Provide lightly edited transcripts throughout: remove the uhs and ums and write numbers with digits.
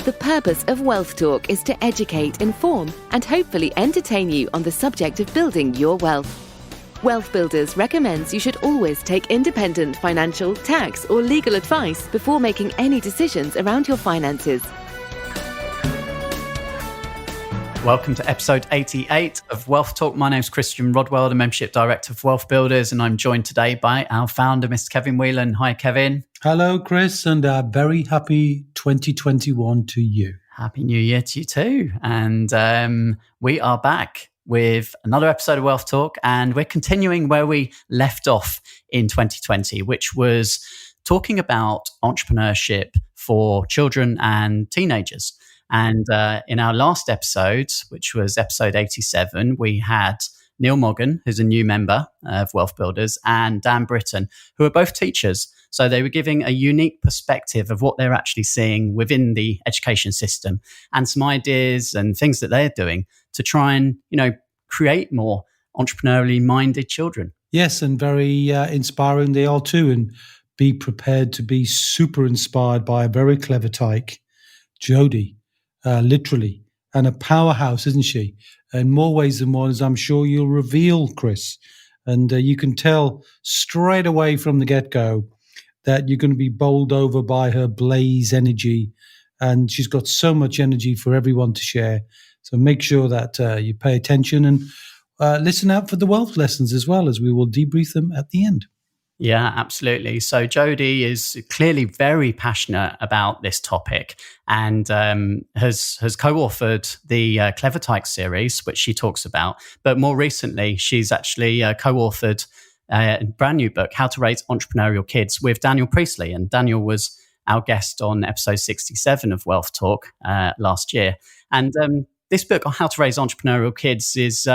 The purpose of Wealth Talk is to educate, inform, and hopefully entertain you on the subject of building your wealth. WealthBuilders recommends you should always take independent financial, tax, or legal advice before making any decisions around your finances. Welcome to episode 88 of Wealth Talk. My name's Christian Rodwell, the Membership Director of WealthBuilders, and I'm joined today by our founder, Mr. Kevin Whelan. Hi, Kevin. Hello, Chris, and a very happy 2021 to you. Happy New Year to you too. And we are back with another episode of Wealth Talk, and we're continuing where we left off in 2020, which was talking about entrepreneurship for children and teenagers. And in our last episode, which was episode 87, we had Neil Moggan, who's a new member of WealthBuilders, and Dan Britton, who are both teachers. So they were giving a unique perspective of what they're actually seeing within the education system and some ideas and things that they're doing to try and, create more entrepreneurially minded children. Yes, and very inspiring they are too. And be prepared to be super inspired by a very clever tyke, Jodie. Literally, and a powerhouse, isn't she? In more ways than one, as I'm sure you'll reveal, Chris. And you can tell straight away from the get-go that you're going to be bowled over by her blaze energy. And she's got so much energy for everyone to share. So make sure that you pay attention and listen out for the wealth lessons as well, as we will debrief them at the end. Yeah, absolutely. So Jodie is clearly very passionate about this topic and has co-authored the Clever Tyke series, which she talks about. But more recently, she's actually co-authored a brand new book, How to Raise Entrepreneurial Kids, with Daniel Priestley. And Daniel was our guest on episode 67 of Wealth Talk last year. And this book on how to raise entrepreneurial kids is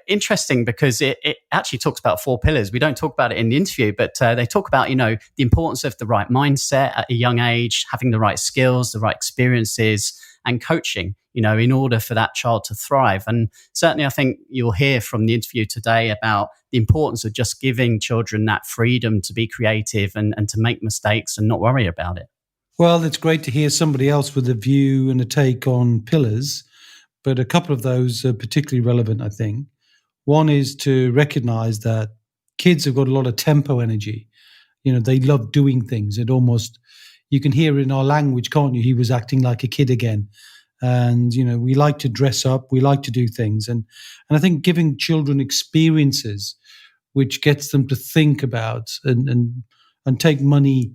interesting because it actually talks about 4 pillars. We don't talk about it in the interview, but they talk about, the importance of the right mindset at a young age, having the right skills, the right experiences, and coaching, in order for that child to thrive. And certainly I think you'll hear from the interview today about the importance of just giving children that freedom to be creative and to make mistakes and not worry about it. Well, it's great to hear somebody else with a view and a take on pillars. But a couple of those are particularly relevant, I think. One is to recognize that kids have got a lot of tempo energy. They love doing things. You can hear in our language, can't you? He was acting like a kid again. And, we like to dress up. We like to do things. And I think giving children experiences, which gets them to think about and take money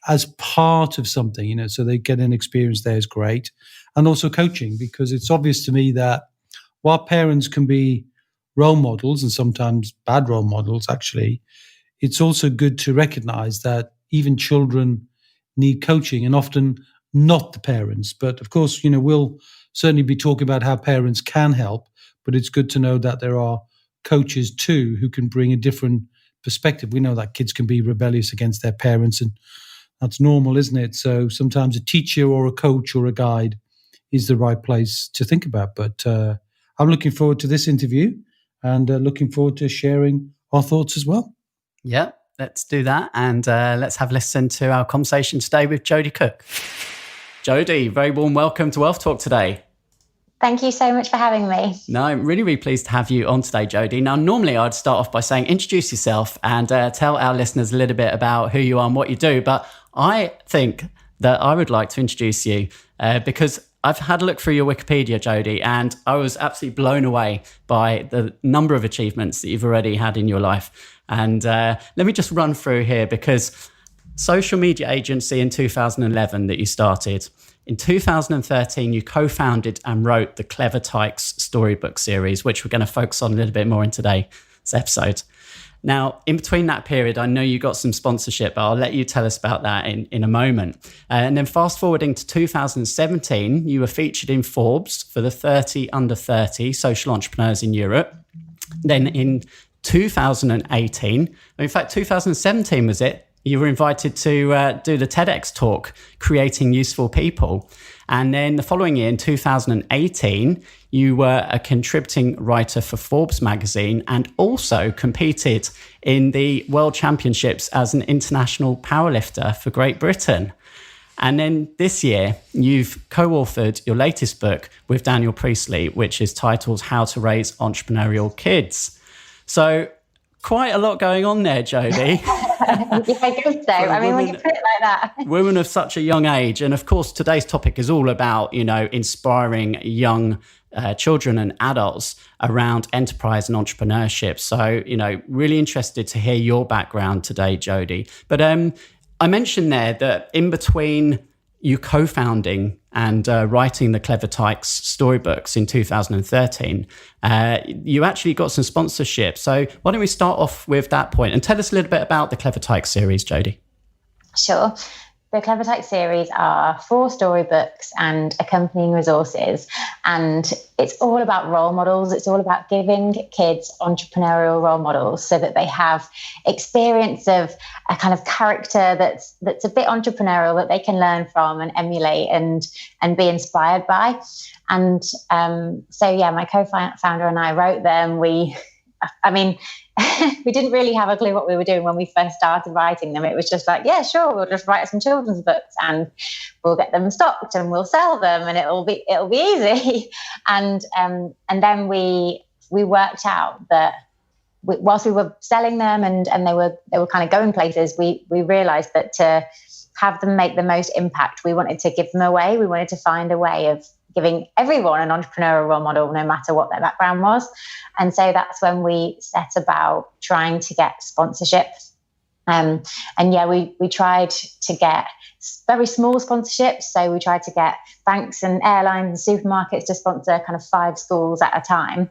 as part of something, so they get an experience there is great. And also coaching, because it's obvious to me that while parents can be role models and sometimes bad role models, actually, it's also good to recognize that even children need coaching and often not the parents. But of course, we'll certainly be talking about how parents can help, but it's good to know that there are coaches too who can bring a different perspective. We know that kids can be rebellious against their parents, and that's normal, isn't it? So sometimes a teacher or a coach or a guide is the right place to think about. But I'm looking forward to this interview and looking forward to sharing our thoughts as well. Yeah, let's do that. And let's have a listen to our conversation today with Jodie Cook. Jodie, very warm welcome to Wealth Talk today. Thank you so much for having me. No, I'm really, really pleased to have you on today, Jodie. Now, normally I'd start off by saying, introduce yourself and tell our listeners a little bit about who you are and what you do. But I think that I would like to introduce you because I've had a look through your Wikipedia, Jodie, and I was absolutely blown away by the number of achievements that you've already had in your life. And let me just run through here, because social media agency in 2011 that you started. In 2013, you co-founded and wrote the Clever Tykes storybook series, which we're going to focus on a little bit more in today's episode. Now, in between that period, I know you got some sponsorship, but I'll let you tell us about that in a moment. And then fast forwarding to 2017, you were featured in Forbes for the 30 under 30 social entrepreneurs in Europe. Then in 2018, in fact, 2017 was it, you were invited to do the TEDx talk, Creating Useful People. And then the following year, in 2018, you were a contributing writer for Forbes magazine and also competed in the World Championships as an international powerlifter for Great Britain. And then this year, you've co-authored your latest book with Daniel Priestley, which is titled How to Raise Entrepreneurial Kids. So quite a lot going on there, Jodie. Yeah, I guess so. I mean, when you put it like that. Women of such a young age. And of course, today's topic is all about, inspiring young children and adults around enterprise and entrepreneurship. So, really interested to hear your background today, Jodie. But I mentioned there that in between you co-founding and writing the Clever Tykes storybooks in 2013, you actually got some sponsorship. So why don't we start off with that point and tell us a little bit about the Clever Tykes series, Jodie? Sure. The Clever Tykes series are 4 storybooks and accompanying resources. And it's all about role models. It's all about giving kids entrepreneurial role models so that they have experience of a kind of character that's a bit entrepreneurial that they can learn from and emulate and be inspired by. And my co-founder and I wrote them. We didn't really have a clue what we were doing when we first started writing them. It was just like, yeah, sure, we'll just write some children's books and we'll get them stocked and we'll sell them and it'll be easy. And then we worked out that whilst we were selling them and they were kind of going places, we realized that to have them make the most impact, we wanted to give them away. We wanted to find a way of giving everyone an entrepreneurial role model, no matter what their background was. And so that's when we set about trying to get sponsorship. We tried to get very small sponsorships. So we tried to get banks and airlines and supermarkets to sponsor kind of 5 schools at a time.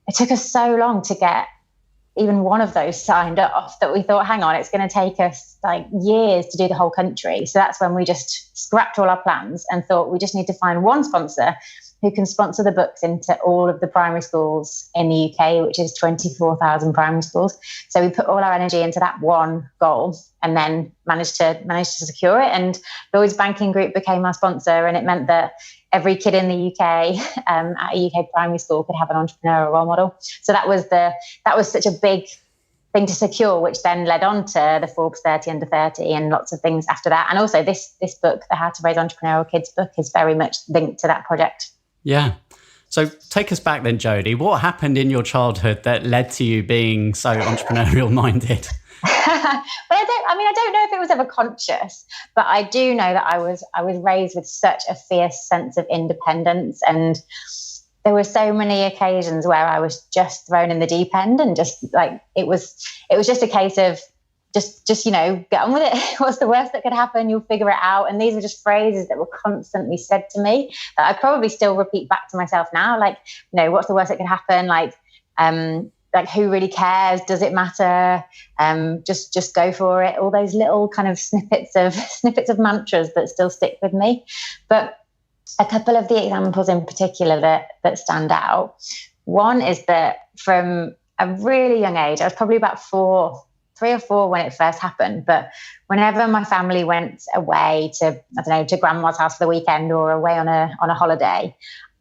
It took us so long to get even one of those signed off that we thought, hang on, it's going to take us like years to do the whole country. So that's when we just scrapped all our plans and thought we just need to find one sponsor who can sponsor the books into all of the primary schools in the UK, which is 24,000 primary schools. So we put all our energy into that one goal and then managed to secure it. And Lloyds Banking Group became our sponsor, and it meant that every kid in the UK at a UK primary school could have an entrepreneurial role model. So that was such a big thing to secure, which then led on to the Forbes 30 under 30 and lots of things after that. And also this book, the How to Raise Entrepreneurial Kids book, is very much linked to that project. Yeah. So take us back then, Jodie. What happened in your childhood that led to you being so entrepreneurial minded? I don't know if it was ever conscious, but I do know that I was raised with such a fierce sense of independence, and there were so many occasions where I was just thrown in the deep end, and just like it was just a case of just get on with it. What's the worst that could happen? You'll figure it out. And these were just phrases that were constantly said to me that I probably still repeat back to myself now. Like, what's the worst that could happen? Like who really cares? Does it matter? Just go for it. All those little kind of snippets of mantras that still stick with me. But a couple of the examples in particular that stand out. One is that from a really young age, I was probably about 3 or 4 when it first happened. But whenever my family went away to grandma's house for the weekend or away on a holiday,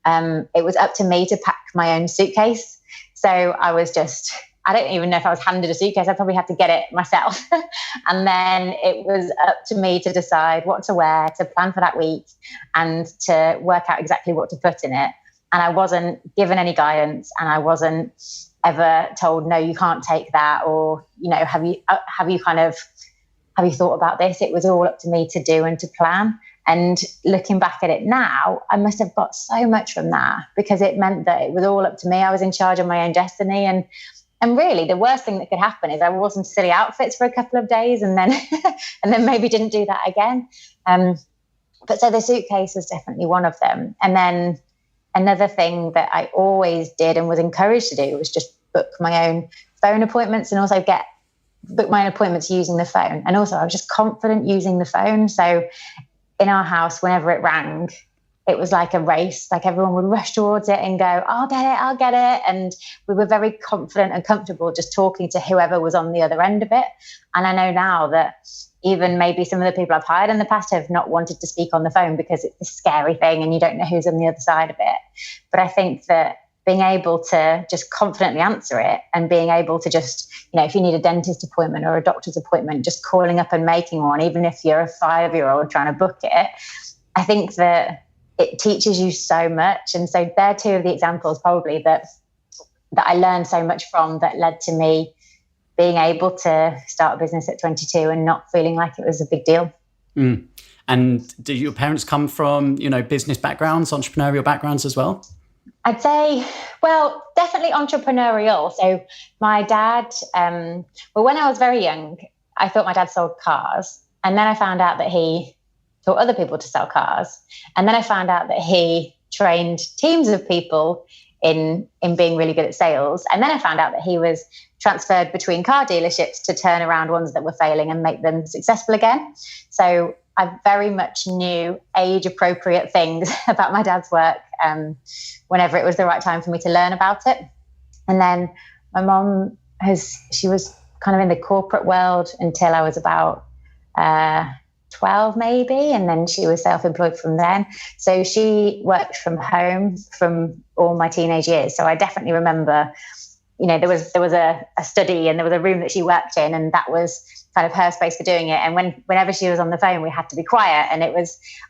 it was up to me to pack my own suitcase. So I don't even know if I was handed a suitcase. I probably had to get it myself. And then it was up to me to decide what to wear, to plan for that week, and to work out exactly what to put in it. And I wasn't given any guidance, and I wasn't ever told, no, you can't take that, or, have you thought about this? It was all up to me to do and to plan. And looking back at it now, I must have got so much from that, because it meant that it was all up to me. I was in charge of my own destiny. And really, the worst thing that could happen is I wore some silly outfits for a couple of days and then maybe didn't do that again. But so the suitcase was definitely one of them. And then another thing that I always did and was encouraged to do was just book my own phone appointments, and also book my own appointments using the phone. And also I was just confident using the phone. So in our house, whenever it rang, it was like a race. Like everyone would rush towards it and go, I'll get it. And we were very confident and comfortable just talking to whoever was on the other end of it. And I know now that even maybe some of the people I've hired in the past have not wanted to speak on the phone because it's a scary thing and you don't know who's on the other side of it. But I think that being able to just confidently answer it, and being able to just, if you need a dentist appointment or a doctor's appointment, just calling up and making one, even if you're a 5-year-old trying to book it. I think that it teaches you so much. And so they're two of the examples probably that I learned so much from, that led to me being able to start a business at 22 and not feeling like it was a big deal. Mm. And do your parents come from, business backgrounds, entrepreneurial backgrounds as well? I'd say, well, definitely entrepreneurial. So my dad, when I was very young, I thought my dad sold cars. And then I found out that he taught other people to sell cars. And then I found out that he trained teams of people in being really good at sales. And then I found out that he was transferred between car dealerships to turn around ones that were failing and make them successful again. So I very much knew age-appropriate things about my dad's work whenever it was the right time for me to learn about it. And then my mom she was kind of in the corporate world until I was about 12 maybe, and then she was self-employed from then. So she worked from home from all my teenage years. So I definitely remember, there was a study and there was a room that she worked in, and that was kind of her space for doing it. And whenever she was on the phone, we had to be quiet. And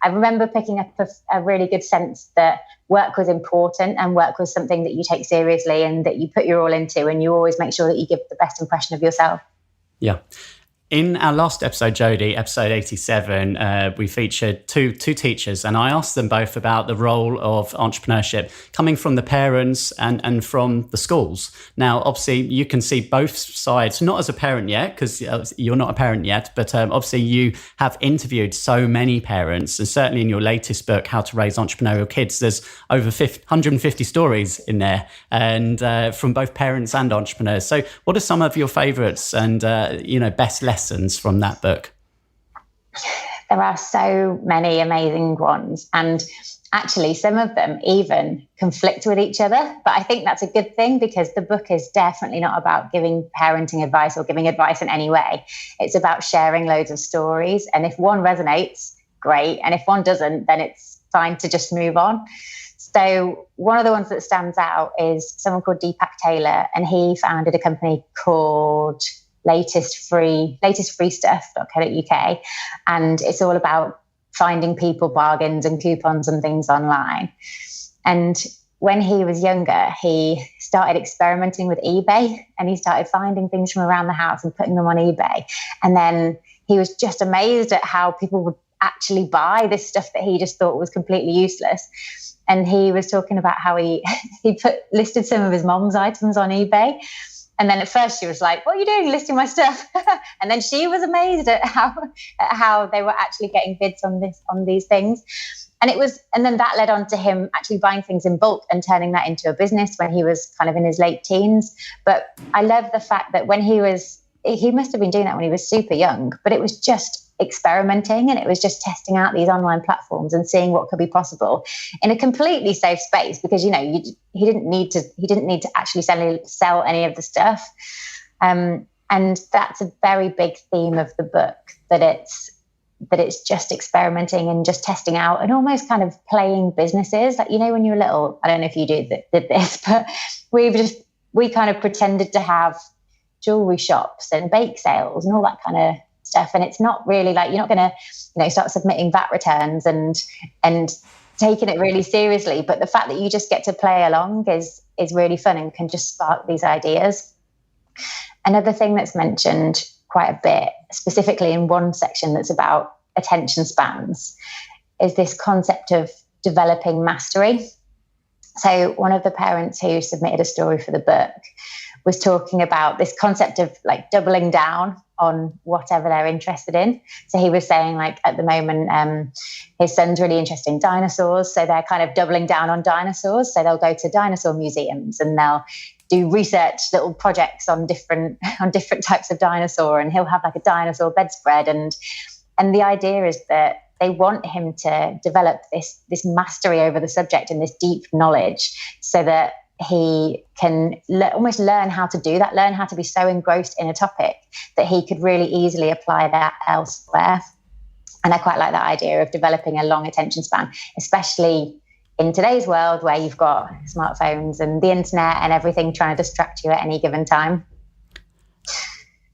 I remember picking up a really good sense that work was important, and work was something that you take seriously and that you put your all into, and you always make sure that you give the best impression of yourself. Yeah. In our last episode, Jodie, episode 87, we featured two teachers, and I asked them both about the role of entrepreneurship coming from the parents and from the schools. Now, obviously, you can see both sides, not as a parent yet, because you're not a parent yet, but obviously you have interviewed so many parents, and certainly in your latest book, How to Raise Entrepreneurial Kids, there's over 150 stories in there, and from both parents and entrepreneurs. So what are some of your favourites and, best lessons from that book? There are so many amazing ones, and actually some of them even conflict with each other, but I think that's a good thing, because the book is definitely not about giving parenting advice or giving advice in any way. It's about sharing loads of stories, and if one resonates, great, and if one doesn't, then it's fine to just move on. So one of the ones that stands out is someone called Deepak Taylor, and he founded a company called latestfreestuff.co.uk, and it's all about finding people bargains and coupons and things online. And when he was younger, he started experimenting with eBay, and he started finding things from around the house and putting them on eBay. And then he was just amazed at how people would actually buy this stuff that he just thought was completely useless. And he was talking about how he listed some of his mom's items on eBay. And then at first she was like, "What are you doing listing my stuff?" And then she was amazed at how they were actually getting bids on these things. And then that led on to him actually buying things in bulk and turning that into a business when he was kind of in his late teens. But I love the fact that he must have been doing that when he was super young, but it was just experimenting, and it was just testing out these online platforms and seeing what could be possible in a completely safe space, because he didn't need to actually sell any of the stuff, and that's a very big theme of the book, that it's just experimenting and just testing out and almost kind of playing businesses. Like, when you're little, I don't know if you did this, but we kind of pretended to have jewelry shops and bake sales and all that kind of stuff. And it's not really like, you're not going to, start submitting VAT returns and taking it really seriously. But the fact that you just get to play along is really fun and can just spark these ideas. Another thing that's mentioned quite a bit, specifically in one section that's about attention spans, is this concept of developing mastery. So one of the parents who submitted a story for the book was talking about this concept of like doubling down on whatever they're interested in. So he was saying, like, at the moment, his son's really interested in dinosaurs. So they're kind of doubling down on dinosaurs. So they'll go to dinosaur museums and they'll do research little projects on different types of dinosaur. And he'll have like a dinosaur bedspread. And the idea is that they want him to develop this mastery over the subject and this deep knowledge, so that he can almost learn how to do that, learn how to be so engrossed in a topic that he could really easily apply that elsewhere. And I quite like that idea of developing a long attention span, especially in today's world where you've got smartphones and the internet and everything trying to distract you at any given time.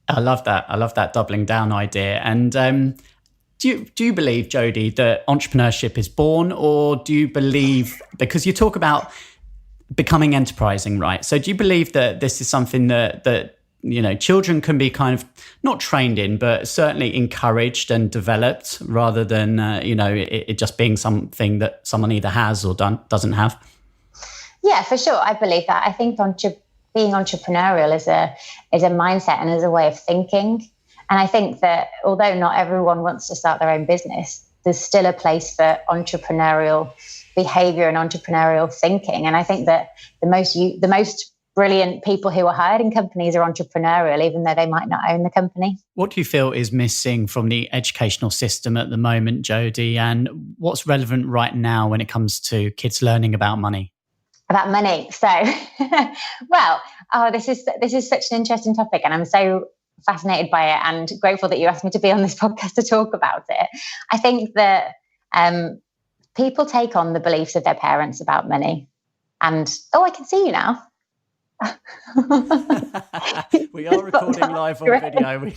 I love that doubling down idea. And do you believe, Jodie, that entrepreneurship is born, or do you believe, because you talk about becoming enterprising, right? So do you believe that this is something that children can be kind of not trained in, but certainly encouraged and developed, rather than it just being something that someone either has or doesn't have? Yeah, for sure. I believe that. I think being entrepreneurial is a mindset and is a way of thinking. And I think that although not everyone wants to start their own business, there's still a place for entrepreneurial behavior and entrepreneurial thinking. And I think that the most brilliant people who are hired in companies are entrepreneurial, even though they might not own the company. What do you feel is missing from the educational system at the moment, Jodie? And what's relevant right now when it comes to kids learning about money? About money. So, this is such an interesting topic, and I'm so fascinated by it and grateful that you asked me to be on this podcast to talk about it. I think that people take on the beliefs of their parents about money. And, I can see you now. We are recording live on video.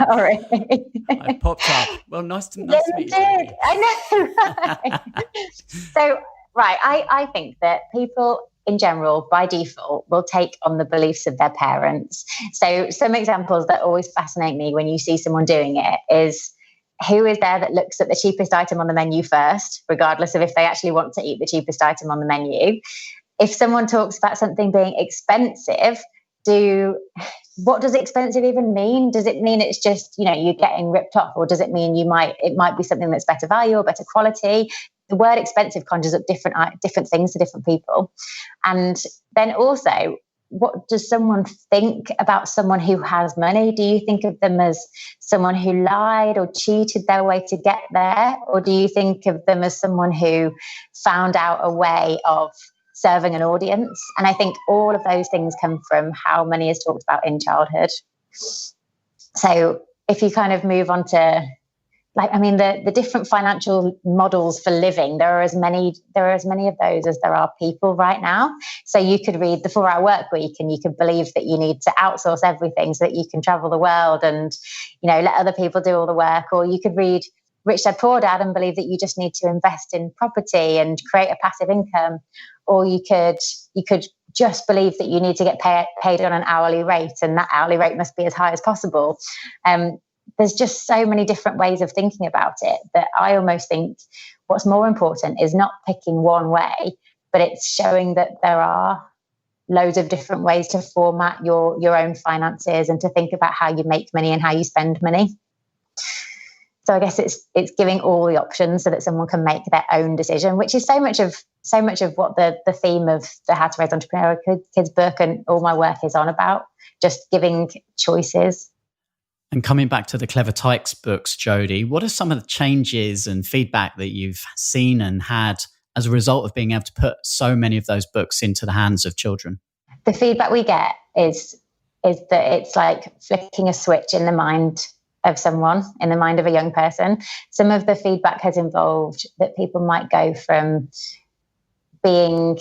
Sorry. I popped up. Well, nice to meet you. I know. So, right, I think that people in general, by default, will take on the beliefs of their parents. So some examples that always fascinate me when you see someone doing it is, who is there that looks at the cheapest item on the menu first, regardless of if they actually want to eat the cheapest item on the menu? If someone talks about something being expensive, what does expensive even mean? Does it mean it's just, you're getting ripped off, or does it mean it might be something that's better value or better quality? The word expensive conjures up different things to different people. And then also, what does someone think about someone who has money? Do you think of them as someone who lied or cheated their way to get there? Or do you think of them as someone who found out a way of serving an audience? And I think all of those things come from how money is talked about in childhood. So if you kind of move on to the different financial models for living, there are as many of those as there are people right now. So you could read the 4-Hour Work Week and you could believe that you need to outsource everything so that you can travel the world and, let other people do all the work. Or you could read Rich Dad Poor Dad and believe that you just need to invest in property and create a passive income. Or you could just believe that you need to get paid on an hourly rate, and that hourly rate must be as high as possible. There's just so many different ways of thinking about it that I almost think what's more important is not picking one way, but it's showing that there are loads of different ways to format your own finances and to think about how you make money and how you spend money. So I guess it's giving all the options so that someone can make their own decision, which is so much of what the theme of the How to Raise Entrepreneurial Kids book and all my work is on about, just giving choices. And coming back to the Clever Tykes books, Jodie, what are some of the changes and feedback that you've seen and had as a result of being able to put so many of those books into the hands of children? The feedback we get is that it's like flicking a switch in the mind of someone, in the mind of a young person. Some of the feedback has involved that people might go from feeling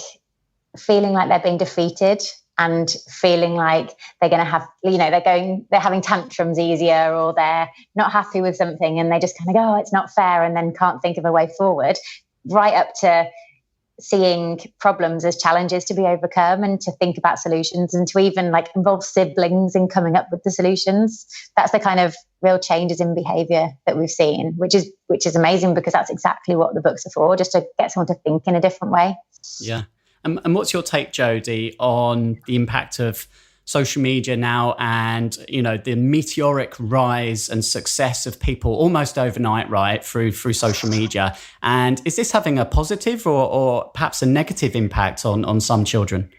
like they're being defeated and feeling like they're going to have, they're having tantrums easier, or they're not happy with something and they just kind of go, it's not fair, and then can't think of a way forward, right up to seeing problems as challenges to be overcome and to think about solutions, and to even involve siblings in coming up with the solutions. That's the kind of real changes in behavior that we've seen, which is amazing, because that's exactly what the books are for, just to get someone to think in a different way. Yeah. And what's your take, Jodie, on the impact of social media now and, the meteoric rise and success of people almost overnight, right, through social media? And is this having a positive or perhaps a negative impact on some children?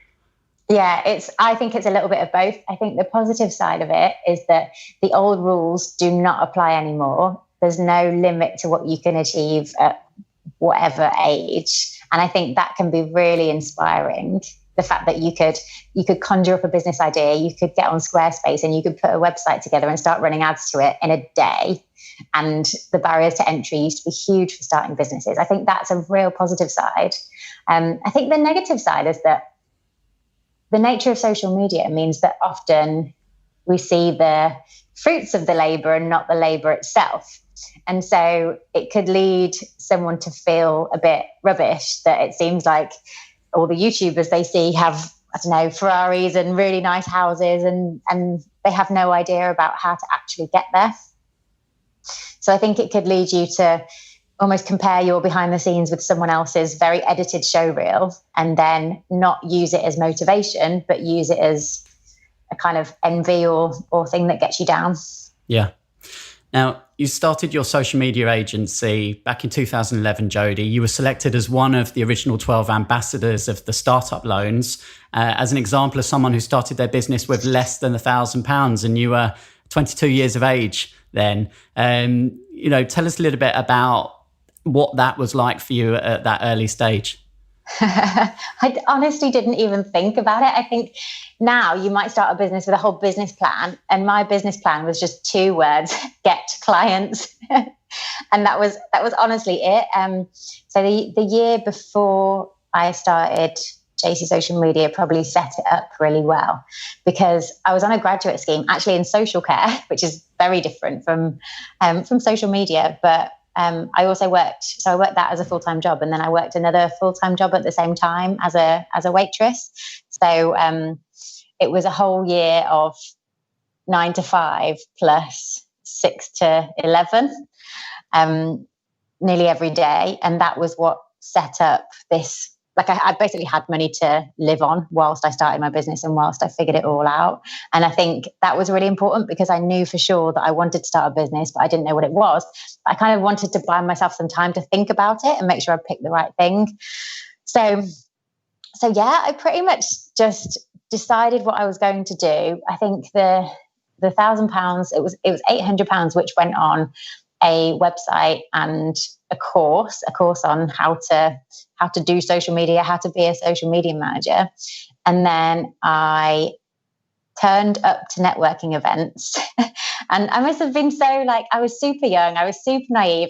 Yeah, I think it's a little bit of both. I think the positive side of it is that the old rules do not apply anymore. There's no limit to what you can achieve at whatever age. And I think that can be really inspiring. The fact that you could conjure up a business idea, you could get on Squarespace and you could put a website together and start running ads to it in a day. and the barriers to entry used to be huge for starting businesses. I think that's a real positive side. I think the negative side is that the nature of social media means that often we see the fruits of the labor and not the labor itself. And so it could lead someone to feel a bit rubbish, that it seems like all the YouTubers they see have, I don't know, Ferraris and really nice houses, and they have no idea about how to actually get there. So I think it could lead you to almost compare your behind the scenes with someone else's very edited show reel, and then not use it as motivation, but use it as a kind of envy or thing that gets you down. Yeah. Now, you started your social media agency back in 2011, Jodie. You were selected as one of the original 12 ambassadors of the Startup Loans, as an example of someone who started their business with less than £1,000, and you were 22 years of age then. Tell us a little bit about what that was like for you at that early stage. I honestly didn't even think about it. I think now you might start a business with a whole business plan, and my business plan was just 2 words: get clients. And that was honestly it. So the year before I started JC Social Media probably set it up really well, because I was on a graduate scheme actually in social care, which is very different from social media. But I also worked that as a full-time job, and then I worked another full-time job at the same time as a waitress. So it was a whole year of 9 to 5 plus 6 to 11, nearly every day. And that was what set up this. Like I basically had money to live on whilst I started my business and whilst I figured it all out. And I think that was really important, because I knew for sure that I wanted to start a business, but I didn't know what it was. I kind of wanted to buy myself some time to think about it and make sure I picked the right thing. So yeah, I pretty much just decided what I was going to do. I think the £1,000, it was £800, which went on a website and a course on how to do social media, how to be a social media manager. And then I turned up to networking events. And I must have been I was super young, I was super naive.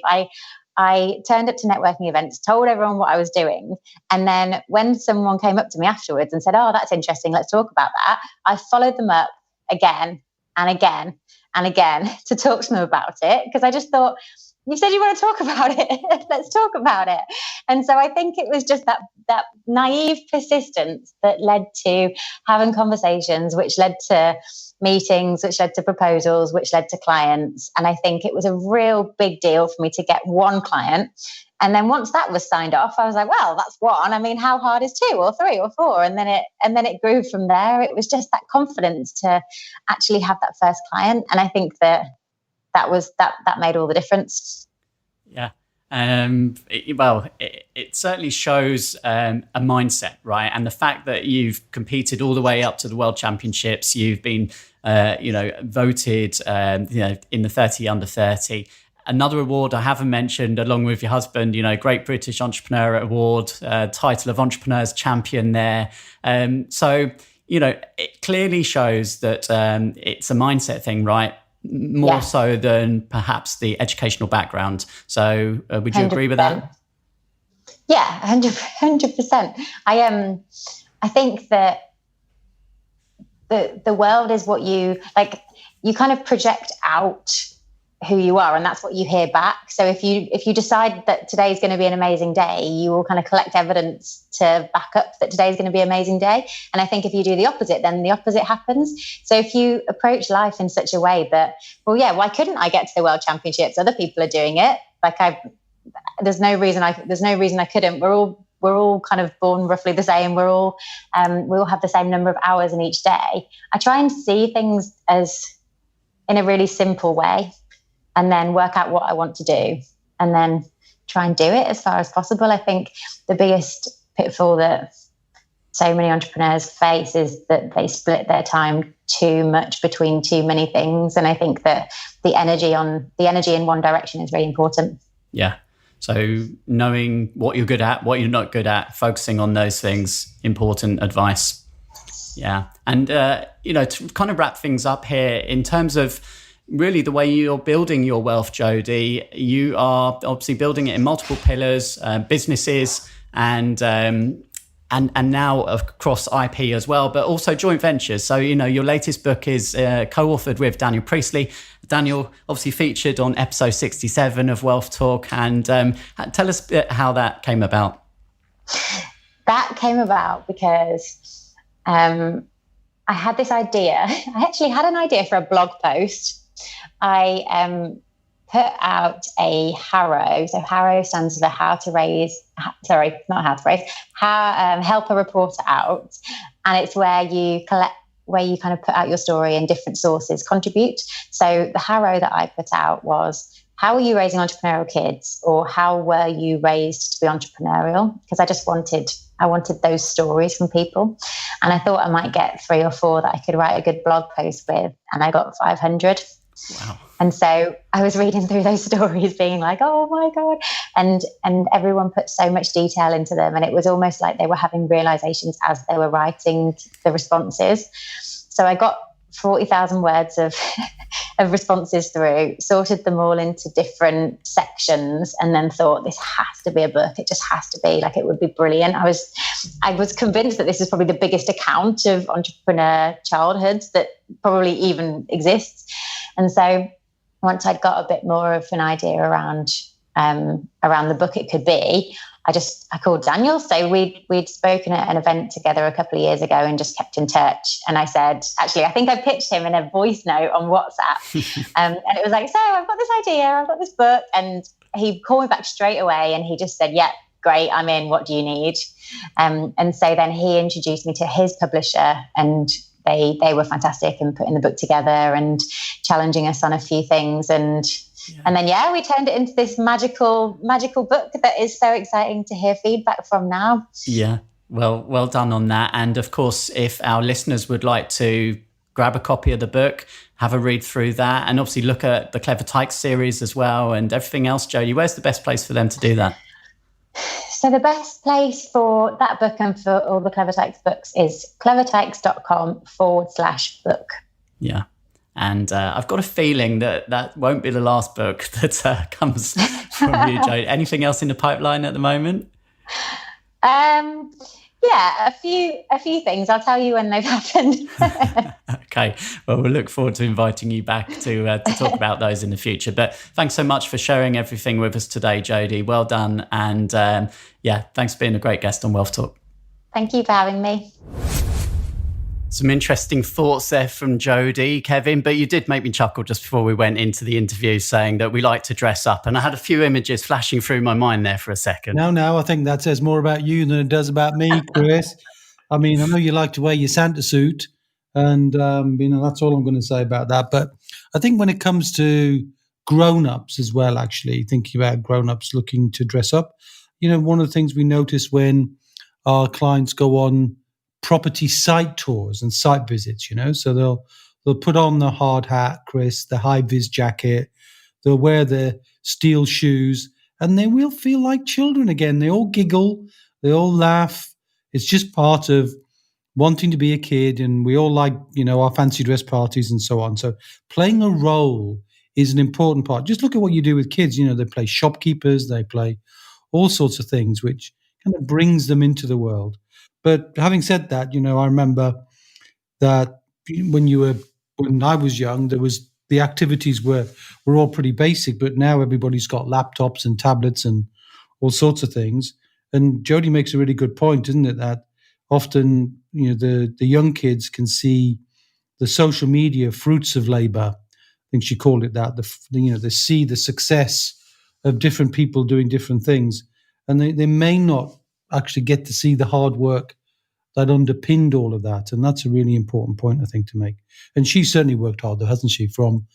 I turned up to networking events, told everyone what I was doing. And then when someone came up to me afterwards and said, "Oh, that's interesting, let's talk about that," I followed them up again and again and again to talk to them about it, because I just thought, you said you want to talk about it. Let's talk about it. And so I think it was just that naive persistence that led to having conversations, which led to meetings, which led to proposals, which led to clients. And I think it was a real big deal for me to get one client. And then once that was signed off, I was like, well, that's one. I mean, how hard is 2 or 3 or 4? And then it grew from there. It was just that confidence to actually have that first client. And I think that made all the difference. Yeah. It certainly shows a mindset, right? And the fact that you've competed all the way up to the World Championships, you've been, voted, in the 30 under 30. Another award I haven't mentioned, along with your husband, Great British Entrepreneur Award, title of Entrepreneur's Champion there. It clearly shows that it's a mindset thing, right? More so than perhaps the educational background. So would you 100%. Agree with that? Yeah, 100%. I think that the world is what you kind of project out who you are, and that's what you hear back. So if you decide that today is going to be an amazing day, you will kind of collect evidence to back up that today is going to be an amazing day. And I think if you do the opposite, then the opposite happens. So if you approach life in such a way that, well, yeah, why couldn't I get to the World Championships? Other people are doing it. There's no reason I couldn't. We're all kind of born roughly the same. We all have the same number of hours in each day. I try and see things as in a really simple way, and then work out what I want to do, and then try and do it as far as possible. I think the biggest pitfall that so many entrepreneurs face is that they split their time too much between too many things. And I think that the energy in one direction is really important. Yeah. So knowing what you're good at, what you're not good at, focusing on those things, important advice. Yeah. And, to kind of wrap things up here in terms of, really the way you're building your wealth, Jodie. You are obviously building it in multiple pillars, businesses, and now across IP as well, but also joint ventures. So, your latest book is co-authored with Daniel Priestley. Daniel obviously featured on episode 67 of Wealth Talk. And tell us a bit how that came about. That came about because I had this idea. I actually had an idea for a blog post. I put out a HARO. So HARO stands for help a reporter out. And it's where you kind of put out your story and different sources contribute. So the HARO that I put out was, how are you raising entrepreneurial kids? Or how were you raised to be entrepreneurial? Because I wanted those stories from people. And I thought I might get 3 or 4 that I could write a good blog post with. And I got 500. Wow. And so I was reading through those stories being like, oh my God. And everyone put so much detail into them. And it was almost like they were having realizations as they were writing the responses. So I got 40,000 words of responses through, sorted them all into different sections, and then thought, this has to be a book. It just has to be, like, it would be brilliant. I was convinced that this is probably the biggest account of entrepreneur childhoods that probably even exists. And so once I'd got a bit more of an idea around the book it could be, I called Daniel. So we'd spoken at an event together a couple of years ago and just kept in touch. And I said, actually, I think I pitched him in a voice note on WhatsApp. And it was like, so I've got this idea, I've got this book. And he called me back straight away and he just said, yeah, great, I'm in. What do you need? And so then he introduced me to his publisher, and they were fantastic in putting the book together and challenging us on a few things. And then, we turned it into this magical book that is so exciting to hear feedback from now. Yeah. Well done on that. And of course, if our listeners would like to grab a copy of the book, have a read through that, and obviously look at the Clever Tykes series as well and everything else, Jodie, where's the best place for them to do that? So the best place for that book and for all the Clever Tykes books is clevertykes.com/book. Yeah. And I've got a feeling that won't be the last book that comes from you, Jodie. Anything else in the pipeline at the moment? Yeah, a few things. I'll tell you when they've happened. Okay. Well, we'll look forward to inviting you back to talk about those in the future. But thanks so much for sharing everything with us today, Jodie. Well done. And thanks for being a great guest on Wealth Talk. Thank you for having me. Some interesting thoughts there from Jodie, Kevin, but you did make me chuckle just before we went into the interview, saying that we like to dress up. And I had a few images flashing through my mind there for a second. No, I think that says more about you than it does about me, Chris. I mean, I know you like to wear your Santa suit, and that's all I'm going to say about that. But I think when it comes to grown-ups as well, actually, thinking about grown-ups looking to dress up, one of the things we notice when our clients go on property site tours and site visits, so they'll put on the hard hat, Chris, the high vis jacket, they'll wear the steel shoes, and they will feel like children again. They all giggle, they all laugh. It's just part of wanting to be a kid, and we all like, our fancy dress parties and so on. So playing a role is an important part. Just look at what you do with kids. They play shopkeepers, they play all sorts of things, which kind of brings them into the world. But having said that, I remember that when I was young, the activities were all pretty basic, but now everybody's got laptops and tablets and all sorts of things. And Jodie makes a really good point, isn't it? That often, the young kids can see the social media fruits of labor. I think she called it that. They see the success of different people doing different things, and they may not actually get to see the hard work that underpinned all of that. And that's a really important point, I think, to make. And she certainly worked hard, though, hasn't she, from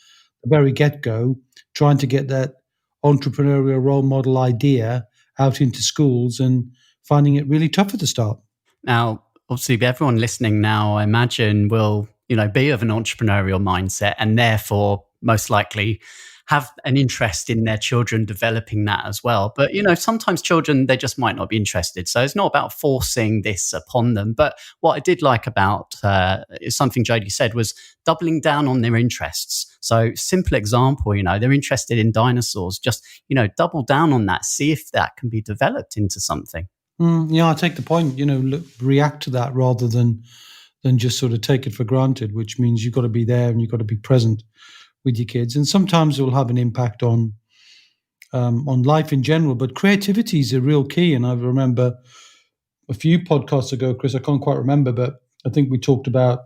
the very get-go, trying to get that entrepreneurial role model idea out into schools and finding it really tough at the start. Now, obviously, everyone listening now, I imagine, will be of an entrepreneurial mindset and therefore most likely have an interest in their children developing that as well. But, sometimes children, they just might not be interested. So it's not about forcing this upon them. But what I did like about is something Jodie said was doubling down on their interests. So simple example, they're interested in dinosaurs. Just, double down on that. See if that can be developed into something. Yeah, I take the point, react to that rather than just sort of take it for granted, which means you've got to be there and you've got to be present with your kids. And sometimes it will have an impact on life in general, but creativity is a real key. And I remember a few podcasts ago, Chris, I can't quite remember, but I think we talked about,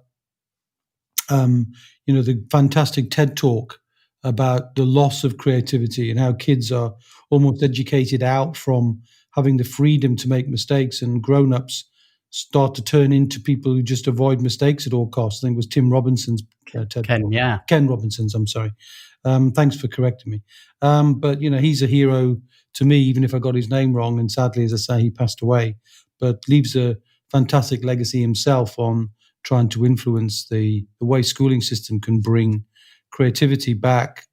the fantastic TED Talk about the loss of creativity and how kids are almost educated out from having the freedom to make mistakes, and grown-ups start to turn into people who just avoid mistakes at all costs. I think it was Tim Robinson's TED Talk. Ken Robinson's, I'm sorry. Thanks for correcting me. But, he's a hero to me, even if I got his name wrong. And sadly, as I say, he passed away, but leaves a fantastic legacy himself on trying to influence the way schooling system can bring creativity back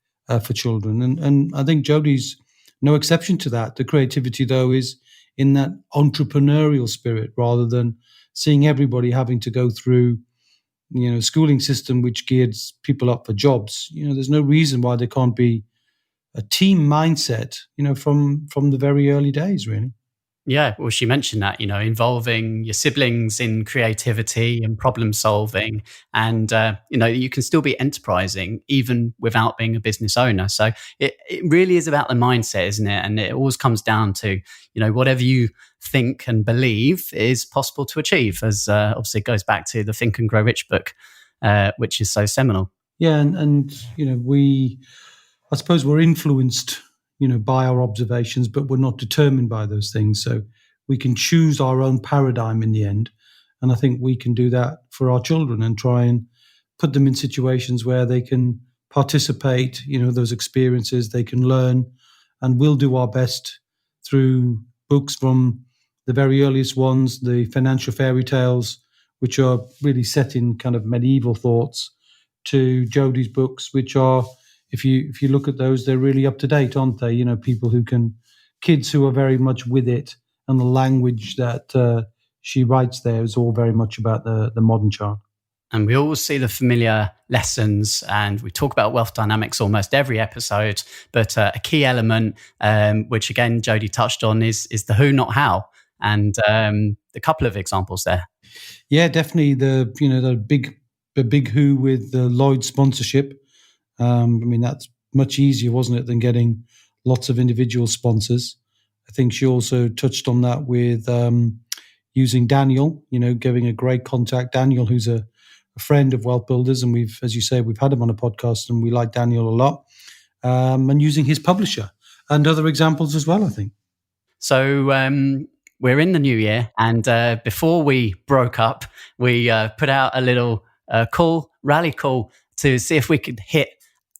for children. And I think Jodie's no exception to that. The creativity, though, is in that entrepreneurial spirit rather than seeing everybody having to go through, schooling system which gears people up for jobs. There's no reason why there can't be a team mindset, from the very early days, really. Yeah, well, she mentioned that, involving your siblings in creativity and problem solving, and, you can still be enterprising even without being a business owner. So it really is about the mindset, isn't it? And it always comes down to, whatever you think and believe is possible to achieve, as obviously it goes back to the Think and Grow Rich book, which is so seminal. Yeah, and I suppose we're influenced by our observations, but we're not determined by those things. So we can choose our own paradigm in the end. And I think we can do that for our children and try and put them in situations where they can participate, those experiences, they can learn, and we'll do our best through books from the very earliest ones, the financial fairy tales, which are really set in kind of medieval thoughts, to Jodie's books, which are, if you look at those, they're really up to date, aren't they? Kids who are very much with it, and the language that she writes there is all very much about the modern child. And we always see the familiar lessons, and we talk about wealth dynamics almost every episode. But a key element, which again Jodie touched on, is the who, not how, and a couple of examples there. Yeah, definitely the big who with the Lloyd sponsorship. That's much easier, wasn't it, than getting lots of individual sponsors. I think she also touched on that with using Daniel, giving a great contact. Daniel, who's a friend of WealthBuilders, and we've had him on a podcast, and we like Daniel a lot. And using his publisher and other examples as well, I think. So we're in the new year, and before we broke up, we put out a little rally call to see if we could hit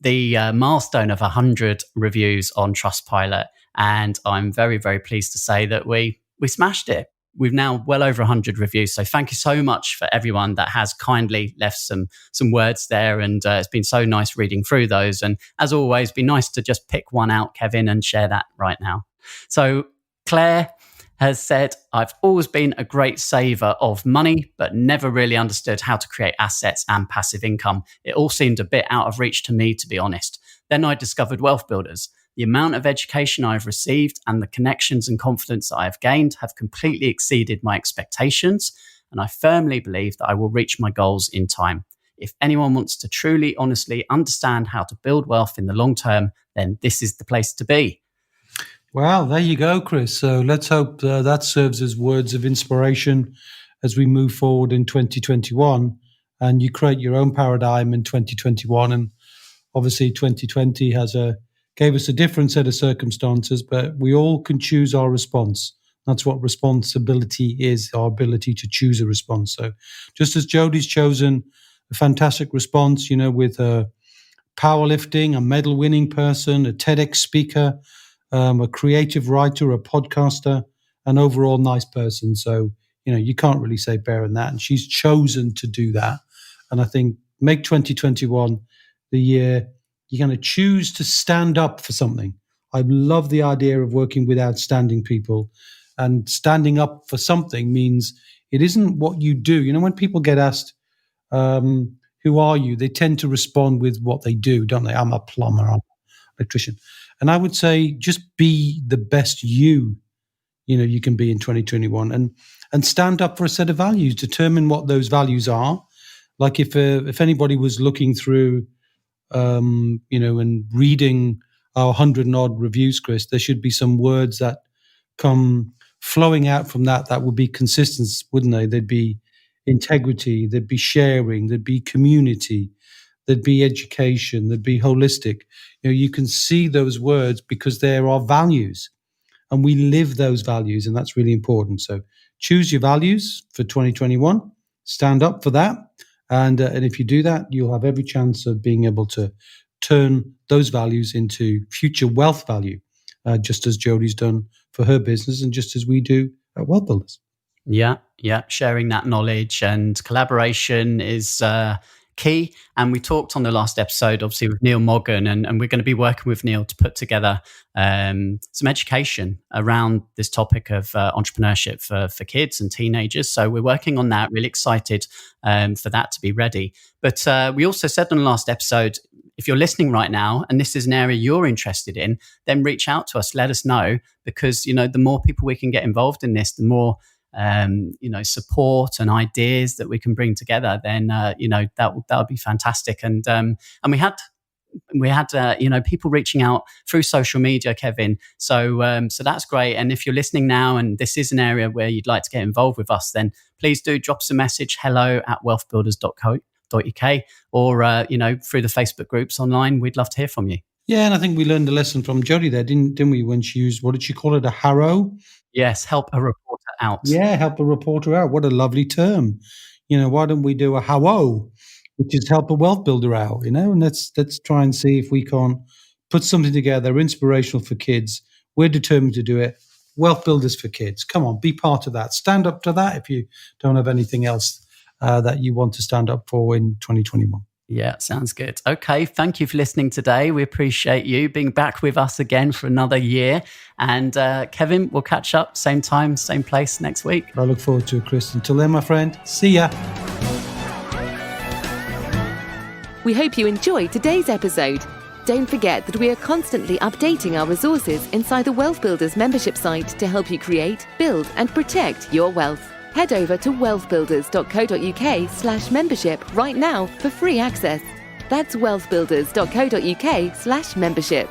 the milestone of 100 reviews on Trustpilot. And I'm very, very pleased to say that we smashed it. We've now well over 100 reviews. So thank you so much for everyone that has kindly left some words there. And it's been so nice reading through those. And as always, be nice to just pick one out, Kevin, and share that right now. So Claire has said, I've always been a great saver of money, but never really understood how to create assets and passive income. It all seemed a bit out of reach to me, to be honest. Then I discovered WealthBuilders. The amount of education I've received and the connections and confidence that I have gained have completely exceeded my expectations, and I firmly believe that I will reach my goals in time. If anyone wants to truly, honestly understand how to build wealth in the long term, then this is the place to be. Well, there you go, Chris. So let's hope that serves as words of inspiration as we move forward in 2021, and you create your own paradigm in 2021. And obviously 2020 gave us a different set of circumstances, but we all can choose our response. That's what responsibility is, our ability to choose a response. So just as Jodie's chosen a fantastic response, with a powerlifting, a medal-winning person, a TEDx speaker, a creative writer, a podcaster, an overall nice person. So, you can't really say better than that. And she's chosen to do that. And I think make 2021 the year You're going to choose to stand up for something. I love the idea of working with outstanding people, and standing up for something means it isn't what you do. You know, when people get asked, who are you? They tend to respond with what they do, don't they? I'm a plumber, I'm an electrician. And I would say just be the best you can be in 2021, and stand up for a set of values. Determine what those values are. Like if anybody was looking through, and reading our 100 and odd reviews, Chris, there should be some words that come flowing out from that would be consistent, wouldn't they? There'd be integrity, there'd be sharing, there'd be community, there'd be education, there'd be holistic. You can see those words because there are values, and we live those values, and that's really important. So choose your values for 2021, stand up for that. And if you do that, you'll have every chance of being able to turn those values into future wealth value, just as Jodie's done for her business and just as we do at WealthBuilders. Yeah. Sharing that knowledge and collaboration is key. And we talked on the last episode, obviously, with Neil Moggan, and we're going to be working with Neil to put together some education around this topic of entrepreneurship for kids and teenagers. So we're working on that, really excited for that to be ready. But we also said on the last episode, if you're listening right now and this is an area you're interested in, then reach out to us, let us know, because, the more people we can get involved in this, the more support and ideas that we can bring together, then that would be fantastic. And we had people reaching out through social media, Kevin. So that's great. And if you're listening now and this is an area where you'd like to get involved with us, then please do drop us a message, hello@wealthbuilders.co.uk, or through the Facebook groups online. We'd love to hear from you. Yeah, and I think we learned a lesson from Jodie there, didn't we? When she used, what did she call it? A harrow? Yes, help a reporter out. Yeah, help a reporter out. What a lovely term. Why don't we do a how, which is help a wealth builder out, and let's try and see if we can't put something together inspirational for kids. We're determined to do it. Wealth Builders for Kids. Come on, be part of that. Stand up to that if you don't have anything else that you want to stand up for in 2021. Yeah, sounds good. Okay, thank you for listening today. We appreciate you being back with us again for another year. And Kevin, we'll catch up same time, same place next week. I look forward to it, Chris. Until then, my friend, see ya. We hope you enjoyed today's episode. Don't forget that we are constantly updating our resources inside the Wealth Builders membership site to help you create, build, and protect your wealth. Head over to wealthbuilders.co.uk/membership right now for free access. That's wealthbuilders.co.uk/membership.